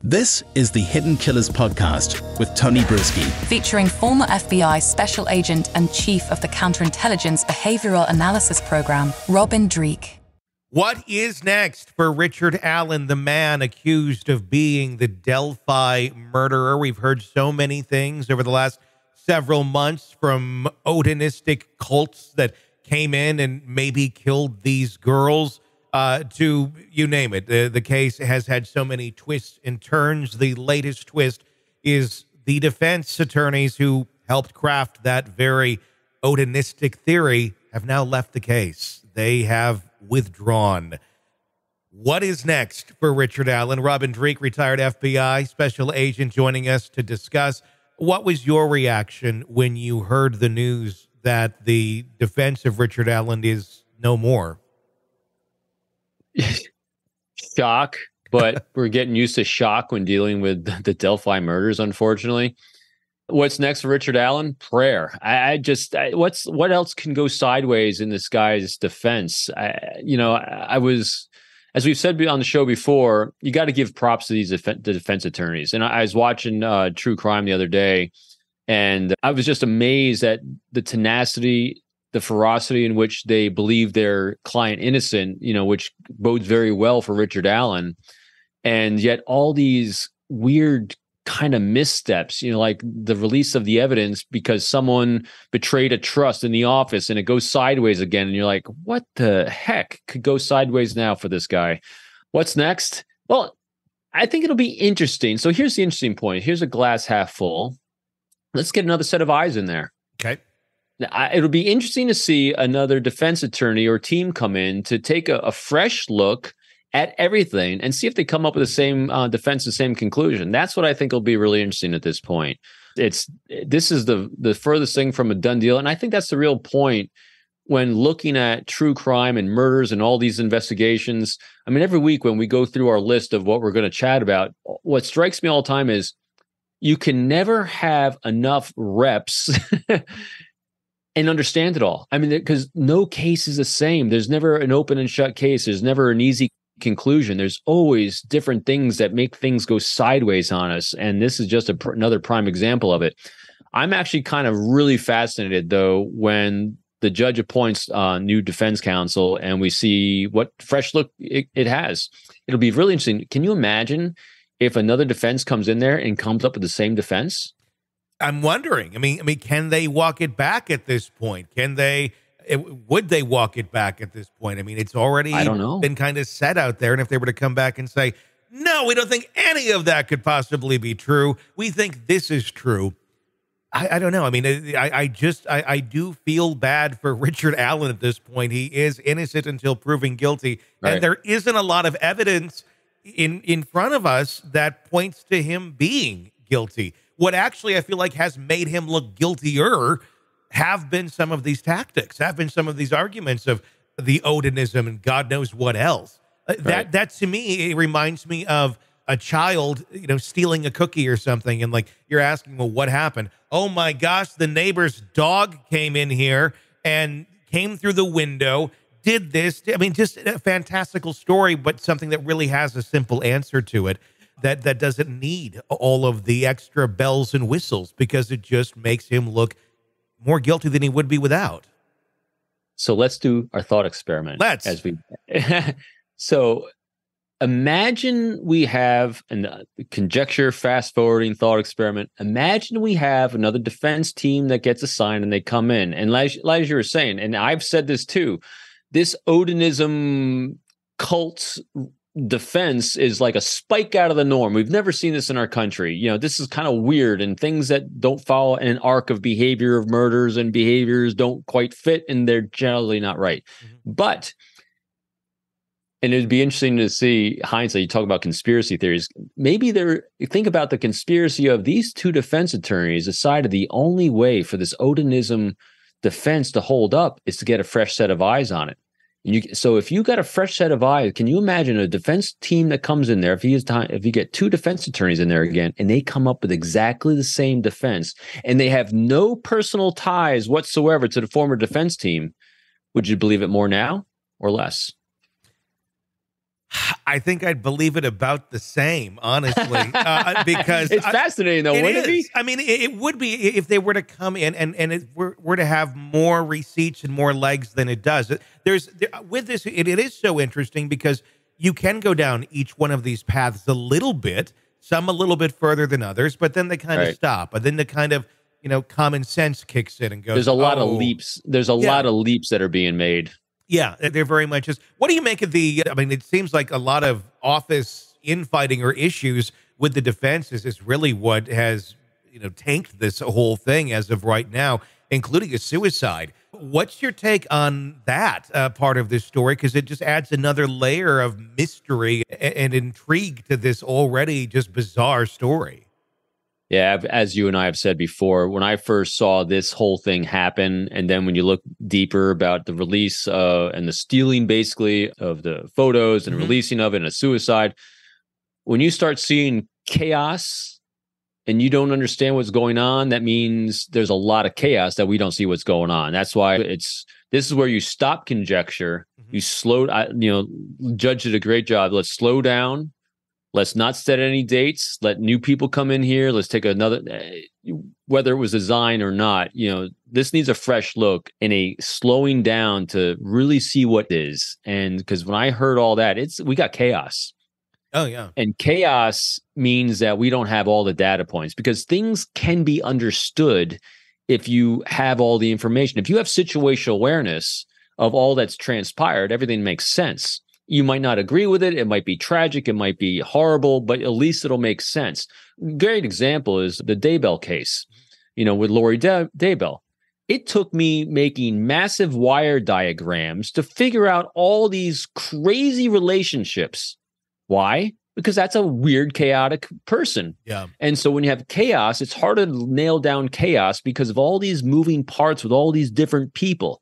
This is the Hidden Killers podcast with Tony Brueski, featuring former FBI Special Agent and Chief of the Counterintelligence Behavioral Analysis Program, Robin Dreeke. What is next for Richard Allen, the man accused of being the Delphi murderer? We've heard so many things over the last several months, from Odinistic cults that came in and maybe killed these girls, to you name it. The case has had so many twists and turns. The latest twist is the defense attorneys who helped craft that very Odinistic theory have now left the case. They have withdrawn. What is next for Richard Allen? Robin Dreeke, retired FBI special agent, joining us to discuss. What was your reaction when you heard the news that the defense of Richard Allen is no more? Shock, but we're getting used to shock when dealing with the Delphi murders, unfortunately. What's next for Richard Allen? Prayer. What else can go sideways in this guy's defense? I was, as we've said on the show before, you got to give props to the defense attorneys. And I was watching True Crime the other day, and I was just amazed at the tenacity, the ferocity in which they believe their client innocent, which bodes very well for Richard Allen. And yet all these weird kind of missteps, like the release of the evidence because someone betrayed a trust in the office and it goes sideways again. And you're like, what the heck could go sideways now for this guy? What's next? Well, I think it'll be interesting. So here's the interesting point. Here's a glass half full. Let's get another set of eyes in there. Okay. It'll be interesting to see another defense attorney or team come in to take a fresh look at everything and see if they come up with the same defense, the same conclusion. That's what I think will be really interesting at this point. This is the furthest thing from a done deal. And I think that's the real point when looking at true crime and murders and all these investigations. I mean, every week when we go through our list of what we're going to chat about, what strikes me all the time is you can never have enough reps and understand it all. I mean, because no case is the same. There's never an open and shut case. There's never an easy conclusion. There's always different things that make things go sideways on us. And this is just another prime example of it. I'm actually kind of really fascinated, though, when the judge appoints new defense counsel and we see what fresh look it has. It'll be really interesting. Can you imagine if another defense comes in there and comes up with the same defense? I'm wondering. I mean, can they walk it back at this point? Would they walk it back at this point? I mean, it's already been kind of set out there. And if they were to come back and say, no, we don't think any of that could possibly be true, we think this is true, I don't know. I mean, I do feel bad for Richard Allen at this point. He is innocent until proven guilty. Right. And there isn't a lot of evidence in front of us that points to him being guilty. What actually I feel like has made him look guiltier have been some of these tactics, have been some of these arguments of the Odinism and God knows what else. Right. That to me, it reminds me of a child, stealing a cookie or something. And like, you're asking, well, what happened? Oh my gosh, the neighbor's dog came in here and came through the window, did this. I mean, just a fantastical story, but something that really has a simple answer to it. That doesn't need all of the extra bells and whistles because it just makes him look more guilty than he would be without. So let's do our thought experiment. So imagine we have a conjecture, fast forwarding thought experiment. Imagine we have another defense team that gets assigned and they come in. And like you were saying, and I've said this too, this Odinism cult defense is like a spike out of the norm. We've never seen this in our country. This is kind of weird, and things that don't follow an arc of behavior of murders and behaviors don't quite fit, and they're generally not right. Mm-hmm. And it'd be interesting to see hindsight. You talk about conspiracy theories. Maybe think about the conspiracy of these two defense attorneys decided the only way for this Odinism defense to hold up is to get a fresh set of eyes on it. So if you got a fresh set of eyes, can you imagine a defense team that comes in there? If you get two defense attorneys in there again, and they come up with exactly the same defense, and they have no personal ties whatsoever to the former defense team, would you believe it more now or less? I think I'd believe it about the same, honestly, because it's fascinating, though, wouldn't it be? I mean, it would be if they were to come in and it were to have more receipts and more legs than it does. With this, it is so interesting because you can go down each one of these paths a little bit, some a little bit further than others, but then they kind of stop, and then the kind of common sense kicks in and goes. There's a lot of leaps. There's a lot of leaps that are being made. Yeah, they're very much just. What do you make of I mean, it seems like a lot of office infighting or issues with the defense is really what has, tanked this whole thing as of right now, including a suicide. What's your take on that part of this story? Because it just adds another layer of mystery and intrigue to this already just bizarre story. Yeah, as you and I have said before, when I first saw this whole thing happen, and then when you look deeper about the release and the stealing, basically, of the photos and releasing of it and a suicide, when you start seeing chaos and you don't understand what's going on, that means there's a lot of chaos that we don't see what's going on. That's why this is where you stop conjecture. You slow, Judge did a great job. Let's slow down. Let's not set any dates. Let new people come in here. Let's take another, whether it was designed or not, this needs a fresh look and a slowing down to really see what it is. And because when I heard all that, we got chaos. Oh, yeah. And chaos means that we don't have all the data points, because things can be understood if you have all the information. If you have situational awareness of all that's transpired, everything makes sense. You might not agree with it. It might be tragic. It might be horrible, but at least it'll make sense. Great example is the Daybell case, with Lori Daybell. It took me making massive wire diagrams to figure out all these crazy relationships. Why? Because that's a weird, chaotic person. Yeah. And so when you have chaos, it's hard to nail down chaos because of all these moving parts with all these different people.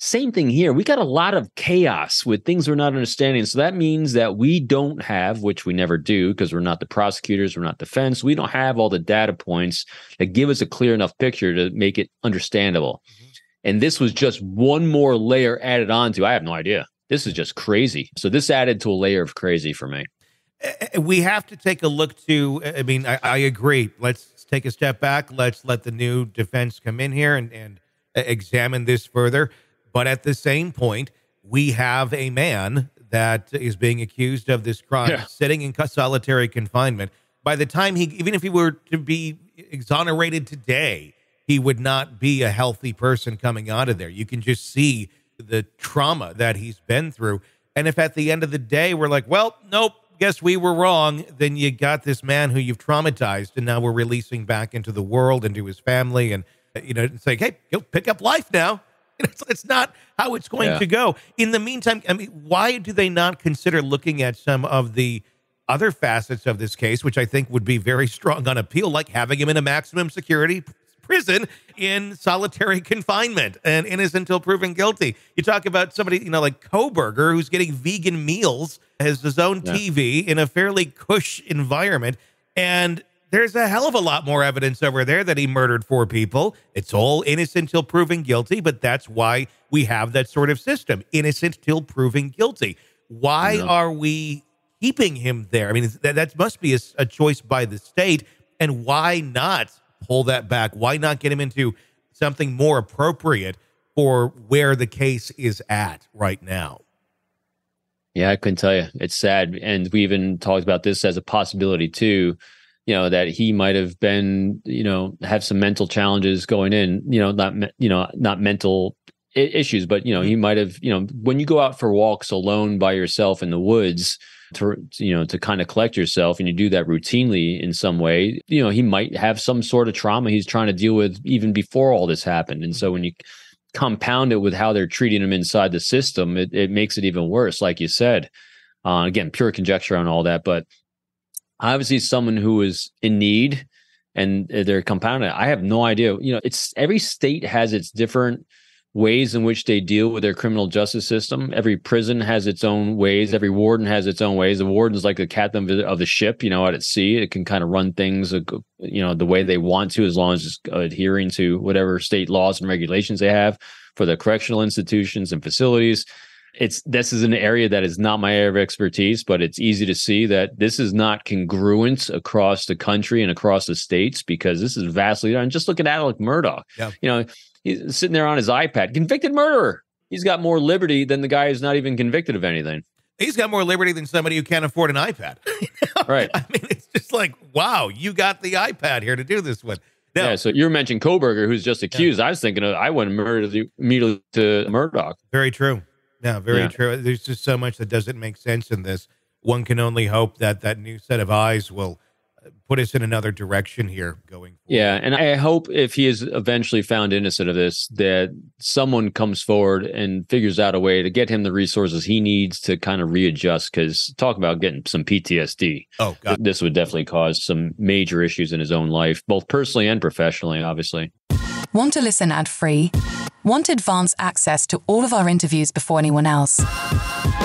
Same thing here. We got a lot of chaos with things we're not understanding. So that means that we don't have, which we never do because we're not the prosecutors, we're not defense. We don't have all the data points that give us a clear enough picture to make it understandable. And this was just one more layer added on to. I have no idea. This is just crazy. So this added to a layer of crazy for me. We have to take a look to, I agree. Let's take a step back. Let's let the new defense come in here and examine this further. But at the same point, we have a man that is being accused of this crime, sitting in solitary confinement. By the time even if he were to be exonerated today, he would not be a healthy person coming out of there. You can just see the trauma that he's been through. And if at the end of the day, we're like, well, nope, guess we were wrong, then you got this man who you've traumatized, and now we're releasing back into the world and to his family. And, it's like, hey, go pick up life now. It's not how it's going to go. In the meantime, why do they not consider looking at some of the other facets of this case, which I think would be very strong on appeal, like having him in a maximum security prison in solitary confinement and innocent until proven guilty? You talk about somebody, like Koberger, who's getting vegan meals, has his own TV in a fairly cush environment, and there's a hell of a lot more evidence over there that he murdered 4 people. It's all innocent till proven guilty, but that's why we have that sort of system, innocent till proven guilty. Why are we keeping him there? That must be a choice by the state, and why not pull that back? Why not get him into something more appropriate for where the case is at right now? Yeah, I couldn't tell you. It's sad. And we even talked about this as a possibility too, that he might have been, have some mental challenges going in, not mental issues, but, he might have, when you go out for walks alone by yourself in the woods to kind of collect yourself, and you do that routinely in some way, he might have some sort of trauma he's trying to deal with even before all this happened. And so when you compound it with how they're treating him inside the system, it makes it even worse, like you said. Again, pure conjecture on all that, but obviously someone who is in need and they're compounded. I have no idea. It's every state has its different ways in which they deal with their criminal justice system. Every prison has its own ways. Every warden has its own ways. The warden is like the captain of the ship, out at sea. It can kind of run things, the way they want to, as long as it's adhering to whatever state laws and regulations they have for the correctional institutions and facilities. This is an area that is not my area of expertise, but it's easy to see that this is not congruent across the country and across the states, because this is vastly different. Just look at Alec Murdaugh. Yeah. He's sitting there on his iPad, convicted murderer. He's got more liberty than the guy who's not even convicted of anything. He's got more liberty than somebody who can't afford an iPad. Right. I mean, it's just like, wow, you got the iPad here to do this with. Now, so you're mentioning Koberger, who's just accused. Yeah. I was thinking I went immediately to Murdaugh. Very true. Yeah, very true. There's just so much that doesn't make sense in this. One can only hope that that new set of eyes will put us in another direction here going forward. Yeah, and I hope if he is eventually found innocent of this, that someone comes forward and figures out a way to get him the resources he needs to kind of readjust, because talk about getting some PTSD. Oh, God. This would definitely cause some major issues in his own life, both personally and professionally, obviously. Want to listen ad-free? Want advanced access to all of our interviews before anyone else?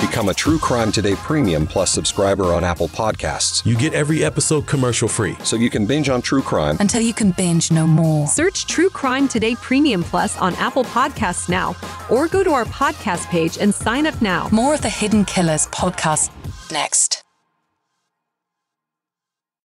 Become a True Crime Today Premium Plus subscriber on Apple Podcasts. You get every episode commercial-free, so you can binge on true crime until you can binge no more. Search True Crime Today Premium Plus on Apple Podcasts now, or go to our podcast page and sign up now. More of the Hidden Killers podcast next.